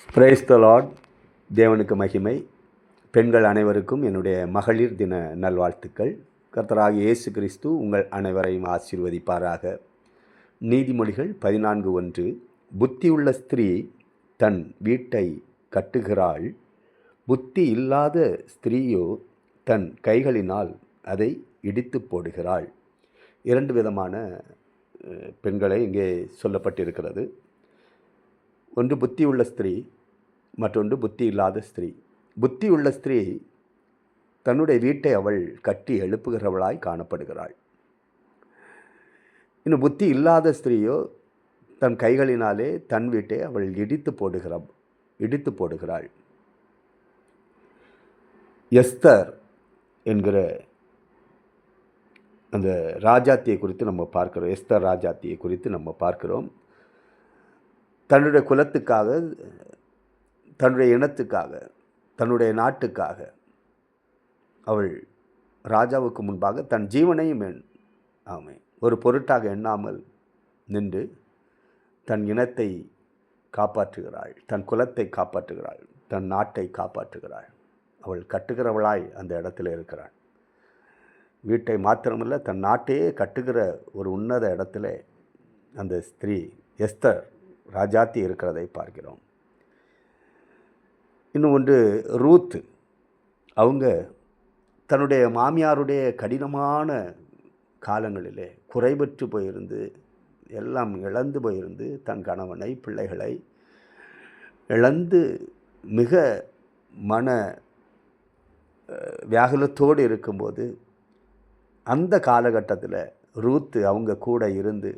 Praise the Lord. தேவனுக்கு மகிமை. பெண்கள் அனைவருக்கும் என்னுடைய மகளிர் தின நல்வாழ்த்துக்கள். கர்த்தராகிய இயேசு கிறிஸ்து உங்கள் அனைவரையும் ஆசீர்வதிப்பாராக. நீதிமொழிகள் 14:1. புத்தியுள்ள ஸ்திரீ தன் வீட்டை கட்டுகிறாள், புத்தி இல்லாத ஸ்திரீயோ தன் கைகளினால் அதை இடித்து போடுகிறாள். 2 விதமான பெண்களை இங்கே சொல்லப்பட்டிருக்கிறது. ஒன்று புத்தியுள்ள ஸ்திரீ, மற்றொன்று புத்தி இல்லாத ஸ்திரீ. புத்தி உள்ள ஸ்திரீ தன்னுடைய வீட்டை அவள் கட்டி எழுப்புகிறவளாய் காணப்படுகிறாள். இன்னும் புத்தி இல்லாத ஸ்திரீயோ தன் கைகளினாலே தன் வீட்டை அவள் இடித்து போடுகிறாள். எஸ்தர் என்கிற அந்த ராஜாத்தியை குறித்து நம்ம பார்க்கிறோம். எஸ்தர் ராஜாத்தியை குறித்து நம்ம பார்க்கிறோம். தன்னுடைய குலத்துக்காக, தன்னுடைய இனத்துக்காக, தன்னுடைய நாட்டுக்காக அவள் ராஜாவுக்கு முன்பாக தன் ஜீவனையும் ஒரு பொருட்டாக எண்ணாமல் நின்று தன் இனத்தை காப்பாற்றுகிறாள், தன் குலத்தை காப்பாற்றுகிறாள், தன் நாட்டை காப்பாற்றுகிறாள். அவள் கட்டுகிறவளாய் அந்த இடத்துல இருக்கிறாள். வீட்டை மாத்திரமல்ல, தன் நாட்டையே கட்டுகிற ஒரு உன்னத இடத்துல அந்த ஸ்திரீ எஸ்தர் ராஜாத்தி இருக்கிறதை பார்க்கிறோம். இன்னும் ஒன்று ரூத். அவங்க தன்னுடைய மாமியாருடைய கடினமான காலங்களிலே குறைபற்று போயிருந்து, எல்லாம் இழந்து போயிருந்து, தன் கணவனை பிள்ளைகளை இழந்து மிக மன வியாகுலத்தோடு இருக்கும்போது அந்த காலகட்டத்தில் ரூத் அவங்க கூட இருந்து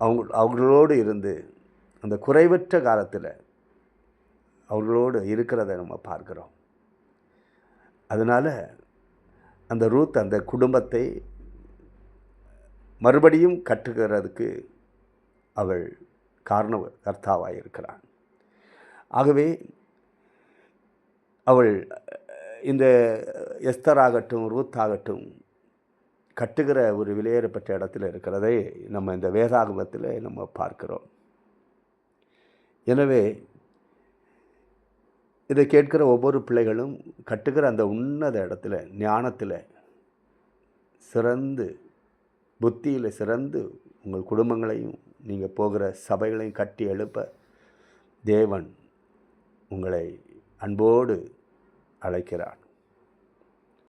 அவங்களோடு இருந்து அந்த குறைவற்ற காலத்தில் அவர்களோடு இருக்கிறத நம்ம பார்க்குறோம். அதனால் அந்த ரூத் அந்த குடும்பத்தை மறுபடியும் கட்டுகிறதுக்கு அவள் காரணகர்த்தாவாக இருக்கிறாள். ஆகவே அவள் இந்த எஸ்தர் ஆகட்டும், ரூத் ஆகட்டும், கட்டுகிற ஒரு விலையேறப்பட்ட இடத்துல இருக்கிறதை நம்ம இந்த வேதாகமத்தில் நம்ம பார்க்கிறோம். எனவே இதை கேட்கிற ஒவ்வொரு பிள்ளைகளும் கட்டுகிற அந்த உன்னத இடத்துல ஞானத்தில் சிறந்து, புத்தியில் சிறந்து, உங்கள் குடும்பங்களையும் நீங்கள் போகிற சபைகளையும் கட்டி எழுப்ப தேவன் உங்களை அன்போடு அழைக்கிறார்.